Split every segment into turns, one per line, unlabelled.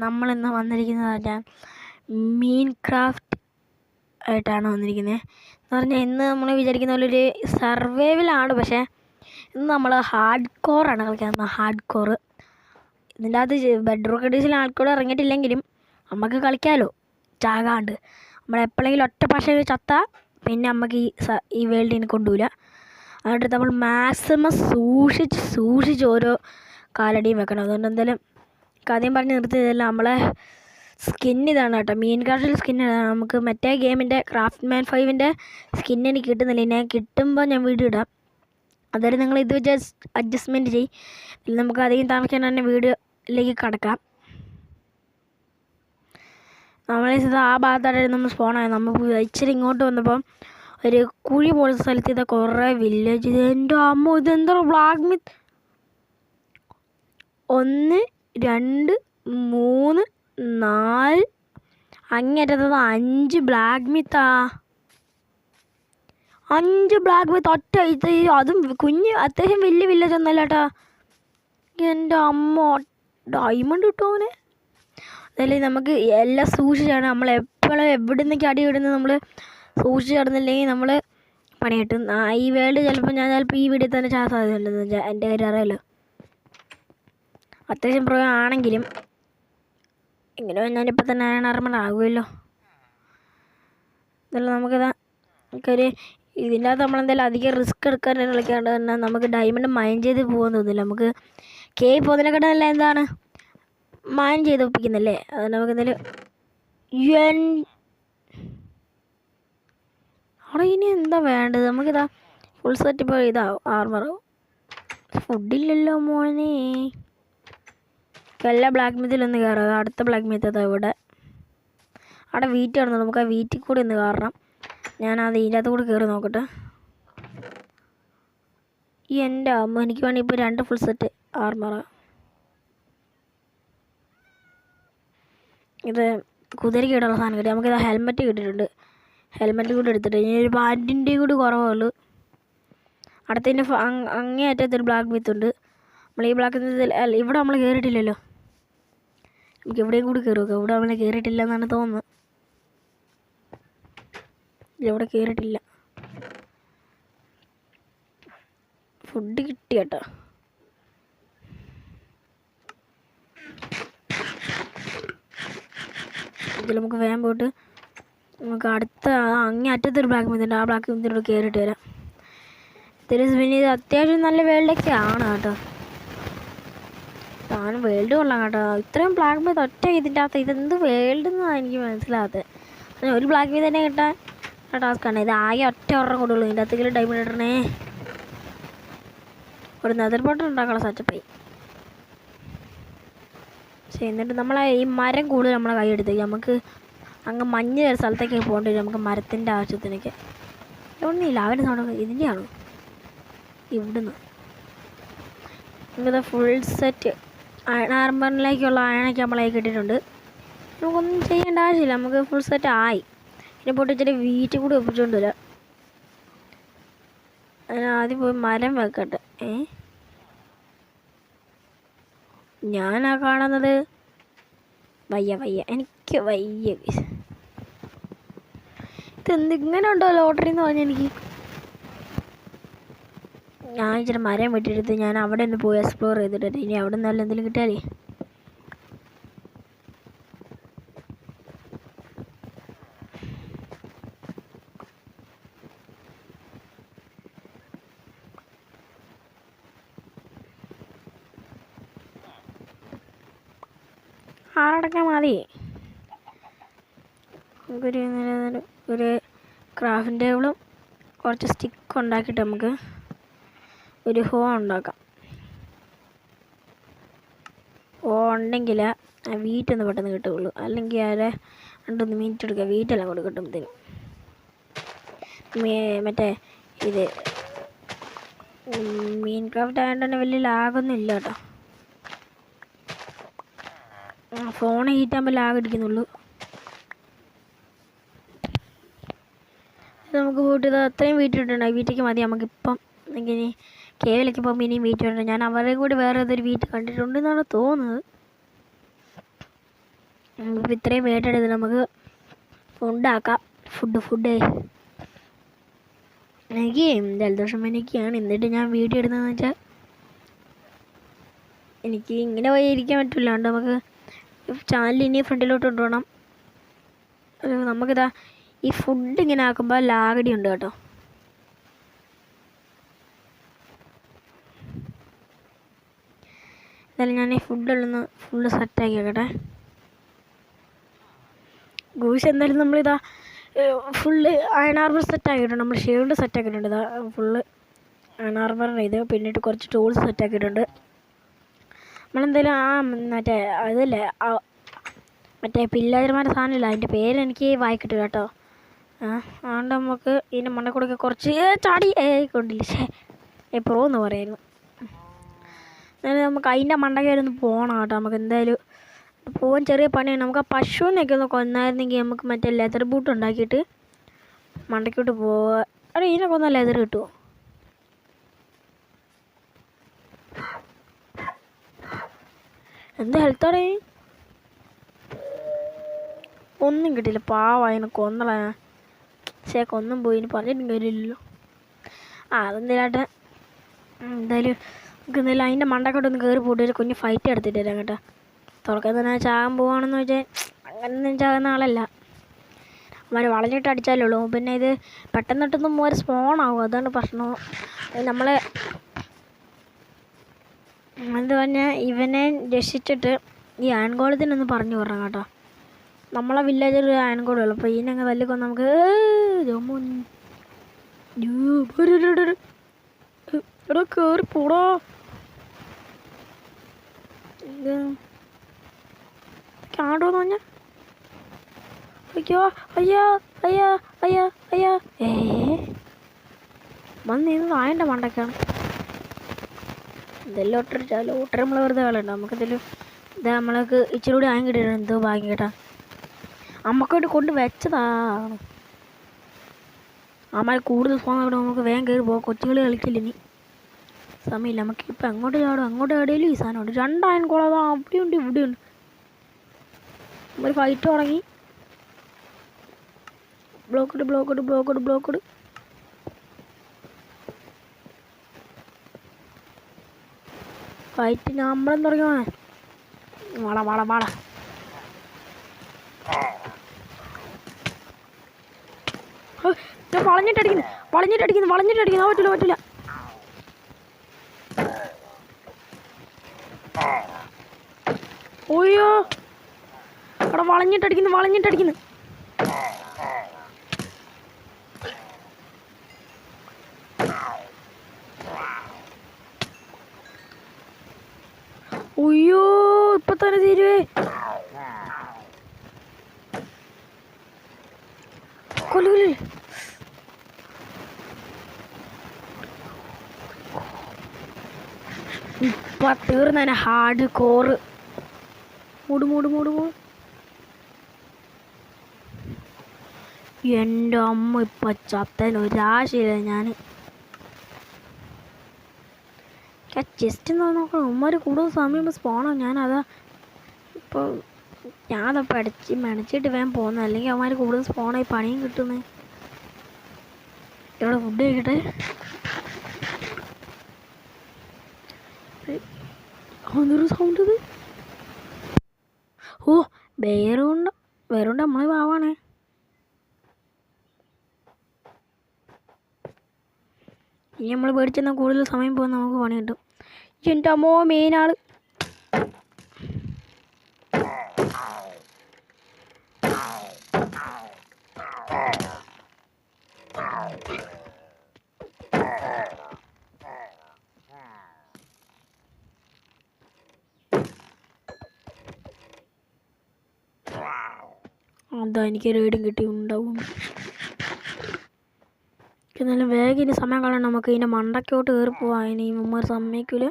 നമ്മളിന്ന് വന്നിരിക്കുന്നത് മീൻ ക്രാഫ്റ്റ് ആയിട്ടാണ് വന്നിരിക്കുന്നത്. എന്ന് പറഞ്ഞാൽ ഇന്ന് നമ്മൾ വിചാരിക്കുന്ന പോലെ ഒരു സർവൈവലാണ്, പക്ഷേ ഇന്ന് നമ്മൾ ഹാർഡ് കോറാണ് കളിക്കുന്നത്. ഹാർഡ് കോറ് ഇതിൻ്റെ അകത്ത് ബെഡ്റൂം എഡീഷനിൽ ഹാർഡ് കോർ ഇറങ്ങിയിട്ടില്ലെങ്കിലും നമുക്ക് കളിക്കാമല്ലോ ചാകാണ്ട്. നമ്മളെപ്പോഴെങ്കിലും ഒറ്റ പക്ഷേ ചത്താൽ പിന്നെ നമുക്ക് ഈ വേൾഡിനെ കൊണ്ടുപോകില്ല. അതുകൊണ്ട് നമ്മൾ മാക്സിമം സൂക്ഷിച്ച് ഓരോ കാലടിയും വെക്കണം. അതുകൊണ്ട് എന്തായാലും ആദ്യം പറഞ്ഞ് നിർത്തിയതല്ല, നമ്മളെ സ്കിൻ ഇതാണ് കേട്ടോ. മീൻ ക്രാഫ്റ്റിൽ സ്കിൻ ഇതാണ്. നമുക്ക് മറ്റേ ഗെയിമിൻ്റെ ക്രാഫ്റ്റ്മാൻ 5ൻ്റെ സ്കിൻ എനിക്ക് കിട്ടുന്നില്ല. ഞാൻ കിട്ടുമ്പോൾ ഞാൻ വീഡിയോ ഇടാം. അതായത് നിങ്ങൾ ഇത് വെച്ച് അഡ്ജസ്റ്റ്മെൻറ്റ് ചെയ്യും. നമുക്ക് അധികം താമസിക്കാൻ തന്നെ വീഡിയോയിലേക്ക് കടക്കാം. നമ്മളെ ആ ഭാഗത്തായിട്ട് നമ്മൾ സ്പോണായത്. നമ്മൾ ഇച്ചിരി ഇങ്ങോട്ട് വന്നപ്പോൾ ഒരു കുഴി പോലത്തെ സ്ഥലത്ത് ഇത് കുറേ വില്ലേജ്. എൻ്റെ അമ്മ, ഇതെന്താ ബ്ലാക്ക് മിത്ത്! 1 2 3 4 അങ്ങേറ്റത്തത് 5 ബ്ലാക്ക് മിത്താ. 5 ബ്ലാക്ക് മിത്ത് ഒറ്റ. ഇത് അതും കുഞ്ഞ് അത്യാവശ്യം വലിയ വില്ലേജ് ഒന്നല്ല കേട്ടോ. എൻ്റെ അമ്മ, ഡയമണ്ട് കിട്ടുമോനെ. അതല്ലേ നമുക്ക് എല്ലാം സൂക്ഷിച്ചാണ്. നമ്മൾ എപ്പോഴും എവിടെ നിന്നൊക്കെ അടി ഇടുന്നത് നമ്മൾ സൂക്ഷിച്ച് കിടന്നില്ലെങ്കിൽ നമ്മൾ പണി കിട്ടും. ഈ വേൾഡ് ചിലപ്പോൾ ഈ വീഡിയോ തന്നെ ചാൻ സാധ്യതയുണ്ടെന്ന് വെച്ചാൽ എൻ്റെ കാര്യം അറിയാമല്ലോ. അത്യാവശ്യം പ്രോ ആണെങ്കിലും എങ്ങനെ ഞാനിപ്പോൾ തന്നെ ആർമർ ആകുമല്ലോ. ഇതെല്ലാം നമുക്കൊരു ഇതിൻ്റെ അകത്ത് നമ്മളെന്തായാലും അധികം റിസ്ക് എടുക്കാൻ കളിക്കാണ്ട് തന്നെ നമുക്ക് ഡയമണ്ട് മൈൻ ചെയ്ത് പോകാൻ തോന്നില്ല. നമുക്ക് പോകുന്നതിനെക്കാട്ടും എന്താണ് മൈൻ ചെയ്ത് ഒപ്പിക്കുന്നല്ലേ. അത് നമുക്ക് എന്തായാലും അവിടെ ഇനി എന്താ വേണ്ടത്? നമുക്കിതാ ഫുൾ സെറ്റ്. ഇപ്പോൾ ഇതാവും ആർമറാവും. ഫുഡില്ലല്ലോ മോനെ. എല്ലാ ബ്ലാക്ക് മീത്തിലൊന്ന് കയറാം. അടുത്ത ബ്ലാക്ക് മീത്തത് ഇവിടെ അവിടെ വീറ്റ് കിടന്നു. നമുക്ക് ആ വീറ്റിൽ കൂടി ഒന്ന് കയറണം. ഞാനത് ഇതിൻ്റെ അകത്ത് കൂടി കയറി നോക്കട്ടെ. എൻ്റെ അമ്മ, എനിക്ക് വേണമെങ്കിൽ ഇപ്പോൾ 2 ഫുൾ സെറ്റ് ആർമറാണ്. ഇത് കുതിരയ്ക്ക് ഇടാനുള്ള സാധനം കിട്ടി. നമുക്കിത് ഹെൽമെറ്റ് കിട്ടിയിട്ടുണ്ട്. ഹെൽമെറ്റ് കൂടി എടുത്തിട്ട് ഇനി ഒരു പാൻറ്റിൻ്റെയും കൂടി കുറവുള്ളൂ. അടുത്തതിൻ്റെ അങ്ങേ അറ്റത്തൊരു ബ്ലാക്ക് മിത്തുണ്ട്. നമ്മൾ ഈ ബ്ലാക്ക് മിത്തിൽ ഇവിടെ നമ്മൾ കയറിയിട്ടില്ലല്ലോ. നമുക്ക് എവിടെയും കൂടി കയറി നോക്കാം. ഇവിടെ നമ്മൾ കയറിയിട്ടില്ല എന്നാണ് തോന്നുന്നത്. ഇവിടെ കയറിയിട്ടില്ല. ഫുഡ് കിട്ടി കേട്ടോ. ഇതിൽ നമുക്ക് വേഗം പോയിട്ട് നമുക്ക് അടുത്ത അങ്ങേ അറ്റത്തൊരു ബ്ലാക്ക് മിത്തുണ്ട്. ആ ബ്ലാക്ക് മിത്തിനോട് കയറിയിട്ട് വരാം. പിന്നെ ഇത് അത്യാവശ്യം നല്ല വേൾഡൊക്കെ ആണ് കേട്ടോ. ഞാൻ വേൾഡ് കൊള്ളാം കേട്ടോ. ഇത്രയും ബ്ലാക്ക് മിത്ത് ഒറ്റ ഇതിൻ്റെ അകത്ത് ഇതെന്ത് വേൾഡ് എന്നാണ് എനിക്ക് മനസ്സിലാകാത്തത്. ഒരു ബ്ലാക്ക് മിത്ത് തന്നെ കിട്ടാൻ ടാസ്ക്കാണ്. ഇത് ആകെ ഒറ്റ ഒരെണ്ണം കൊടുക്കുള്ളൂ. ഇതിൻ്റെ അകത്തേക്ക് ഡയമണ്ട് ഇടണേ. ഒരു നെതർ ബോട്ടൽ ഉണ്ടാക്കാനുള്ള സെറ്റപ്പായി. പക്ഷേ എന്നിട്ട് നമ്മളെ ഈ മരം കൂടുതൽ നമ്മളെ കൈയെടുത്തേക്ക് നമുക്ക് അങ്ങ് മഞ്ഞ സ്ഥലത്തേക്ക് പോകേണ്ടി വരും. നമുക്ക് മരത്തിൻ്റെ ആവശ്യത്തിനൊക്കെ ഒന്നുമില്ല. അവൻ്റെ സൗണ്ട് ഇതിൻ്റെ ആണോ? ഇവിടുന്ന് നമുക്കിത് ഫുൾ സെറ്റ് ആർമറിലേക്കുള്ള അയണൊക്കെ നമ്മളെ കിട്ടിയിട്ടുണ്ട്. നമുക്കൊന്നും ചെയ്യേണ്ട ആവശ്യമില്ല. നമുക്ക് ഫുൾ സെറ്റ് ആയി. ഇതിനെ പോയിട്ട് ഇച്ചിരി വീട്ടിൽ കൂടി ഒപ്പിച്ചുകൊണ്ട് വരാം. ആദ്യം പോയി മരം വെക്കട്ടെ. ഞാനാ കാണുന്നത് വയ്യ എനിക്ക് വയ്യ. ഇതെന്തിങ്ങനെ ഉണ്ടോ ലോട്ടറി എന്ന് പറഞ്ഞാൽ എനിക്ക്. ഞാൻ ഇച്ചിരി മരം വെട്ടിയെടുത്ത് ഞാൻ അവിടെ ഒന്ന് പോയി എക്സ്പ്ലോർ ചെയ്തിട്ട് ഇനി അവിടെ നിന്നല്ല എന്തെങ്കിലും കിട്ടിയാലേ. ആറടക്കാൻ മതി. നമുക്കൊരു ക്രാഫ്റ്റിംഗ് ടേബിളും കുറച്ച് സ്റ്റിക്ക് ഉണ്ടാക്കിയിട്ട് നമുക്ക് ഒരു ഹോ ഉണ്ടാക്കാം. ഹോ ഉണ്ടെങ്കിൽ ആ വീറ്റൊന്ന് പെട്ടെന്ന് കിട്ടുകയുള്ളൂ. അല്ലെങ്കിൽ ആരെ 2-3 മിനിറ്റ് എടുക്കുക വീറ്റെല്ലാം കൂടെ കിട്ടുമ്പോഴത്തേനും. മറ്റേ ഇത് മീൻ ക്രാഫ്റ്റ് ആയതുകൊണ്ട് തന്നെ വലിയ ലാഗൊന്നും ഇല്ല കേട്ടോ. ഫോൺ ഹീറ്റാകുമ്പോൾ ലാഗ് അടിക്കുന്നുള്ളൂ. നമുക്ക് പോയിട്ട് ഇത് അത്രയും വീട്ടിലിട്ടുണ്ട്. വീട്ടിലേക്ക് മതി നമുക്കിപ്പം. ഇനി കേവിലേക്ക് പോകുമ്പോൾ ഇനിയും വീട്ടിൽ ഉണ്ട്. ഞാൻ അവരെയും കൂടി വേറെ ഏതൊരു വീട്ടിൽ കണ്ടിട്ടുണ്ടെന്നാണ് തോന്നുന്നത്. നമുക്കിപ്പോൾ ഇത്രയും വേട്ടെടുത്ത് നമുക്ക് ഫുഡാക്കാം. ഫുഡ് എനിക്ക് ജലദോഷം എനിക്കാണ്. എന്നിട്ട് ഞാൻ വീഡിയോ എടുത്തതെന്ന് വെച്ചാൽ എനിക്ക് ഇങ്ങനെ പോയി ഇരിക്കാൻ പറ്റില്ല. അതുകൊണ്ട് നമുക്ക് ചാനൽ ഇനി ഫ്രണ്ടിലോട്ട് കൊണ്ടുപോകണം. നമുക്കിതാ ഈ ഫുഡ് ഇങ്ങനെ ആക്കുമ്പോൾ ലാഗടി ഉണ്ട് കേട്ടോ. എന്തായാലും ഞാൻ ഈ ഫുഡുള്ളൊന്ന് ഫുള്ള് സെറ്റാക്കി വെക്കട്ടെ. ഗൂസ് എന്തായാലും നമ്മളിതാ ഫുള്ള് അയൺ ആർമർ സെറ്റാക്കിയിട്ടുണ്ട്. നമ്മൾ ഷീൽഡ് സെറ്റാക്കിയിട്ടുണ്ട്. ഇതാ ഫുള്ള് അയൺ ആർമറിൻ്റെ ഇത് പിന്നിട്ട് കുറച്ച് ടൂൾസ് സെറ്റാക്കിയിട്ടുണ്ട്. നമ്മളെന്തായാലും മറ്റേ അതല്ലേ മറ്റേ പില്ലാതിരമാരുടെ സാധനമില്ല, അതിൻ്റെ പേരെനിക്ക് വായിക്കിട്ട് കേട്ടോ. അതുകൊണ്ട് നമുക്ക് ഇതിൻ്റെ മണ്ടക്കൂടൊക്കെ കുറച്ച് ചാടി കൊണ്ടില്ല പ്രോ എന്ന് പറയുന്നു. എന്നാലും നമുക്ക് അതിൻ്റെ മണ്ടക്കയിലൊന്ന് പോകണം കേട്ടോ. നമുക്ക് എന്തായാലും പോകാൻ ചെറിയ പണിയാണ്. നമുക്ക് ആ പശുവിനൊക്കെ ഒന്ന് കൊന്നായിരുന്നെങ്കിൽ നമുക്ക് മറ്റേ ലെതർ ബൂട്ട് ഉണ്ടാക്കിയിട്ട് മണ്ടയ്ക്കോട്ട് പോവുക. അവിടെ ഇതിനൊക്കെ ഒന്ന് ലെതർ കിട്ടുമോ? എന്ത് ഹെൽത്തോടെ ഒന്നും കിട്ടില്ല. പാവായിന് കൊന്നളാ. കൊന്നും പോയി ഇനി പറഞ്ഞിട്ടും കാര്യമില്ലല്ലോ. അതെന്തിനാട്ടെ എന്തായാലും നമുക്ക് എന്തായാലും അതിൻ്റെ മണ്ടക്കോട്ടൊന്ന് കയറി പോയിട്ട് ഒരു കുഞ്ഞ് ഫൈറ്റ് എടുത്തിട്ട് തരാം കേട്ടോ. തുറക്കാൻ തന്നെ ചാകാൻ പോവാണെന്ന് വെച്ചാൽ അങ്ങനെയൊന്നും ചാകുന്ന ആളല്ല. അവന്മാർ വളഞ്ഞിട്ട് അടിച്ചാലേ ഉള്ളൂ. പിന്നെ ഇത് പെട്ടെന്നിട്ടൊന്നും ഒരു സ്പോണാവും, അതാണ് പ്രശ്നം. നമ്മളെ എന്ത് പറഞ്ഞാൽ ഇവനെ രക്ഷിച്ചിട്ട് ഈ അയൺകോളത്തിനൊന്ന് പറഞ്ഞു വിടണം കേട്ടോ. നമ്മളെ വില്ലേജിൽ ഒരു അയൺകോളുള്ളൂ. അപ്പോൾ ഇതിനങ്ങ് തല്ലിക്കൊന്ന് നമുക്ക് എടാ കയറി പോടാ. ഇത് കാണുമെന്ന് പറഞ്ഞാൽ അയ്യോ അയ്യോ അയ്യോ അയ്യോ അയ്യോ വന്നിന്ന് വായൻ്റെ മണ്ടക്കാണ്. ഇതെല്ലാം ലോട്ടറി നമ്മൾ വെറുതെ കളുണ്ട്. നമുക്കിതിൽ ഇതാ നമ്മൾക്ക് ഇച്ചിരി കൂടി വാങ്ങി കിട്ടിയിട്ടുണ്ട്. എന്തോ ഭാഗ്യം കേട്ടാ, അമ്മക്കോട്ട് കൊണ്ട് വെച്ചതാണ്. അമ്മ കൂടുതൽ പോകുന്ന നമുക്ക് വേഗം കയറി പോകാം. കൊച്ചുകൾ കളിക്കില്ല ഇനി, സമയമില്ല. നമുക്കിപ്പോൾ അങ്ങോട്ട് ചാടും അങ്ങോട്ട് ചാടിയാലും ഈ സാധനമുണ്ട്. രണ്ടായൻ കുളം അവിടെയുണ്ട് ഇവിടെയുണ്ട്. ഒരു ഫൈറ്റ് തുടങ്ങി. ബ്ലോക്കഡ് ഫൈറ്റ് നമ്മളെന്ന് തുടങ്ങിയോ? വാട വളഞ്ഞിട്ടടിക്കുന്നു പറ്റില്ല. ഓയ്യോ അവിടെ വളഞ്ഞിട്ടടിക്കുന്നു. ഒയ്യോ ഇപ്പൊ തന്നെ തീരുവേ. കൊല്ലു ഇപ്പൊ തീർന്നെ. ഹാർഡ് കോറ് മൂട്. എൻ്റെ അമ്മ ഇപ്പൊ ചത്തതിന് ഒരാശയില്ല. ഞാൻ ജസ്റ്റ് നോക്കണം. ഉമ്മാർ കൂടുതൽ സമയം സ്പോണാണ്. ഞാനതാ ഇപ്പോൾ ഞാനപ്പോൾ മെനച്ചിട്ട് വേഗം പോകുന്നത്. അല്ലെങ്കിൽ അവന്മാർ കൂടുതൽ സ്പോണായി പണിയും കിട്ടുന്നത്. ഇവിടെ ഫുഡ് കഴിക്കട്ടെ. അതൊരു സൗണ്ട് ഇത്. ഓ വേറുണ്ട് നമ്മളെ പാവാണേ. ഇനി നമ്മൾ പേടിച്ചെന്നാൽ കൂടുതൽ സമയം പോകുന്ന നമുക്ക് പണി കിട്ടും. എൻ്റെ അമ്മോ മെയിനാള്. അതാ എനിക്ക് റേഡും കിട്ടി ഉണ്ടാവും. എന്നാലും വേഗം ഇനി സമയം കളയണം. നമുക്ക് ഇതിൻ്റെ മണ്ടക്കോട്ട് കയറി പോവാം. ഇനി ഉമ്മ സമ്മതിക്കൂല.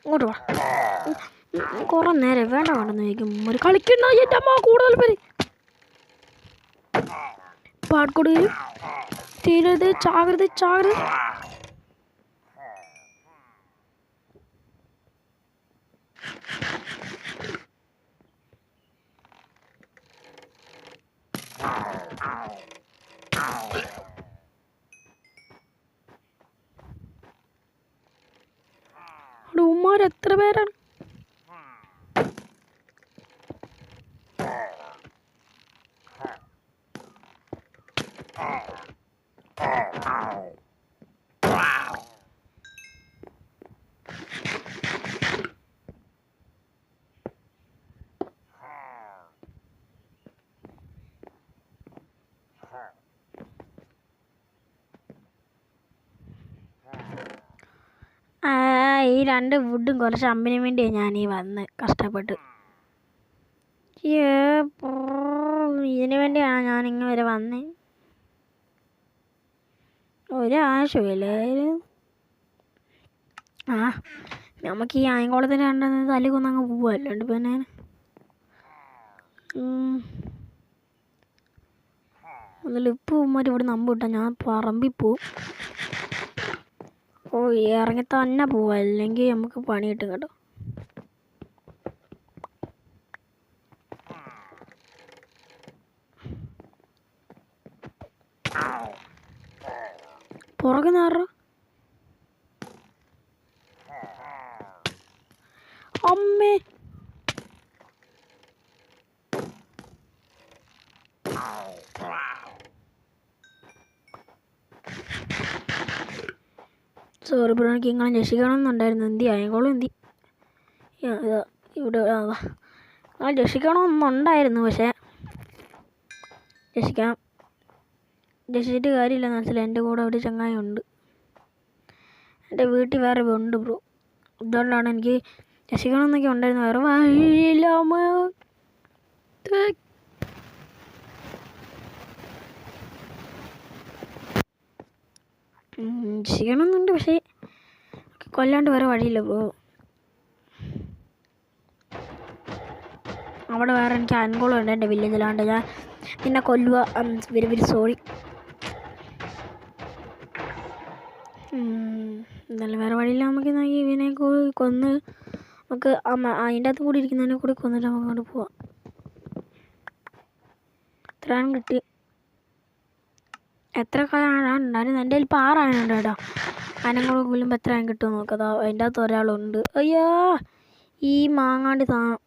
ഇങ്ങോട്ട് വാ. കുറേ നേരം വേണ്ടെന്ന് ചോദിക്കും. ഉമ്മ കളിക്കണ്ട. എൻ്റെ അമ്മ കൂടുതൽ പേര് പാട്കൊടു തീരത്. ചാകരുത്. എത്ര പേരാണ്? ഈ 2 വുഡും കുറച്ച് അമ്പിന് വേണ്ടിയാണ് ഞാൻ ഈ വന്ന് കഷ്ടപ്പെട്ട്. ഇതിന് വേണ്ടിയാണ് ഞാൻ ഇങ്ങനെ വരെ വന്നേ. ഒരാവശ്യമില്ല. നമുക്ക് ഈ ആയങ്കോളത്തിന് കണ്ടെന്ന് തല്ലിക്കൊന്നങ്ങ് പോവുക, അല്ലാണ്ട് പിന്നെ ഒന്നിലിപ്പോൾ ഉമ്മാർ ഇവിടെ നമ്പിട്ടാ ഞാൻ പറമ്പിൽ പോവും. ഇറങ്ങി തന്നെ പോവാം, അല്ലെങ്കിൽ നമുക്ക് പണി കിട്ടും കേട്ടോ. പുറകെ നേറ അമ്മേ. സോറി ബ്രോ, എനിക്ക് ഇങ്ങനെ രക്ഷിക്കണമെന്നുണ്ടായിരുന്നു. എന്തി ആയങ്കോളും എന്തി ഇവിടെ രക്ഷിക്കണമെന്നുണ്ടായിരുന്നു, പക്ഷേ രക്ഷിച്ചിട്ട് കാര്യമില്ലെന്ന് മനസ്സിലായി. എൻ്റെ കൂടെ ഒരു ചങ്ങായി ഉണ്ട്, എൻ്റെ വീട്ടിൽ വേറെ ഉണ്ട് ബ്രോ. അതുകൊണ്ടാണ് എനിക്ക് രക്ഷിക്കണമെന്നൊക്കെ ഉണ്ടായിരുന്നു, വേറെ വഴിയില്ല. രക്ഷിക്കണമെന്നുണ്ട്, പക്ഷേ കൊല്ലാണ്ട് വേറെ വഴിയില്ല ബ്രോ. അവിടെ വേറെ എനിക്ക് അൻകോളം ഉണ്ട് എൻ്റെ വില്ലേജിലാണ്ട്. ഞാൻ നിന്നെ കൊല്ലുക. Very very sorry. എന്തായാലും വേറെ വഴിയില്ല. നമുക്ക് ഇവനെ കൊന്ന് നമുക്ക് അതിൻ്റെ അകത്ത് കൂടി ഇരിക്കുന്നതിനെ കൂടി കൊന്നിട്ട് നമുക്ക് അങ്ങോട്ട് പോവാം. ഇത്രയും കിട്ടി. എത്ര ഉണ്ടായിരുന്നു? എൻ്റെ കയ്യിൽ ഇപ്പോൾ 6 ആനുണ്ട് കേട്ടോ. അതിനോട് കൊല്ലുമ്പോൾ എത്ര കിട്ടുമെന്ന് നോക്കതാ. അതിൻ്റെ അകത്ത് ഒരാളുണ്ട്. അയ്യോ, ഈ മാങ്ങാണ്ടി സാധനം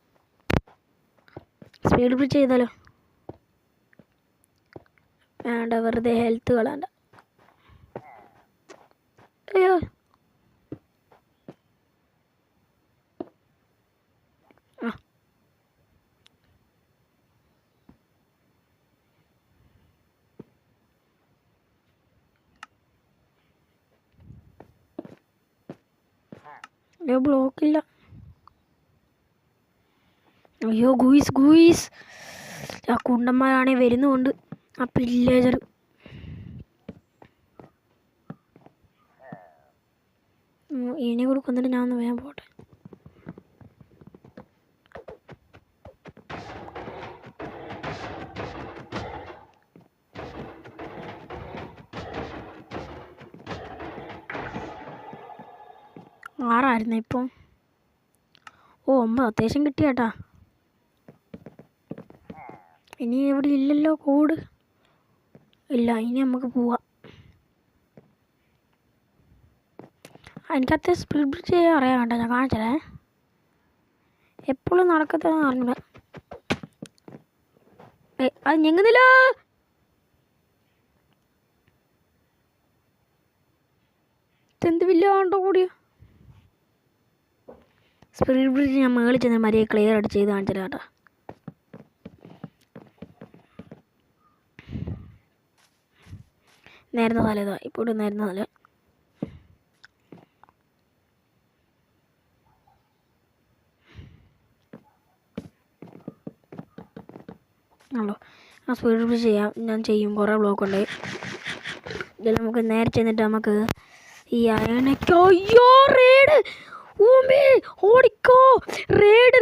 സ്പീഡ് ബ്രിഡ്ജ് ചെയ്താലോ? വേണ്ട, വെറുതെ ഹെൽത്ത് കളയണ്ട. അയ്യോ, ബ്ലോക്കില്ല. അയ്യോ ഗൂയിസ് ആ കുണ്ടന്മാരാണെങ്കിൽ വരുന്നുമുണ്ട്. ആ പില്ലേജർ ഇനി കൂടെ കൊന്നിട്ട് ഞാൻ ഒന്ന് വേഗം പോട്ടെ. ആറായിരുന്നു ഇപ്പം. 9 അത്യാവശ്യം കിട്ടിയാട്ടാ. ഇനി എവിടെ ഇല്ലല്ലോ കോഡ് ഇല്ല. ഇനി നമുക്ക് പോവാം. എനിക്ക് അത്യാവശ്യം സ്പീഡ് ബ്രിഡ്ജ് ചെയ്യാൻ അറിയാം കേട്ടോ. ഞാൻ കാണിച്ചതേ, എപ്പോഴും നടക്കത്തെന്ന് പറഞ്ഞില്ല. അത് ഞെങ്ങുന്നില്ല. എന്ത് വില്ലാണ്ടോ കൂടിയ സ്പീഡ് ബ്രിഡ്ജ് ഞാൻ മേളിൽ ചെന്ന് മര്യാദ ക്ലിയർ ആയിട്ട് ചെയ്ത് കാണിച്ചില്ല കേട്ടോ. നേരുന്ന സ്ഥലം ഇതാ, ഇപ്പോൾ നേരുന്ന സ്ഥലം. ആണല്ലോ, ആ സ്പീഡ് ബ്രിഡ്ജ് ഞാൻ ചെയ്യും. കുറേ ബ്ലോക്ക് ഉണ്ട്. ഇതിൽ നമുക്ക് നേരെ ചെന്നിട്ട് നമുക്ക് ഈ അയണയ്ക്കോ. അയ്യോ റേഡ്, ഓടിക്കോ. റേഡ്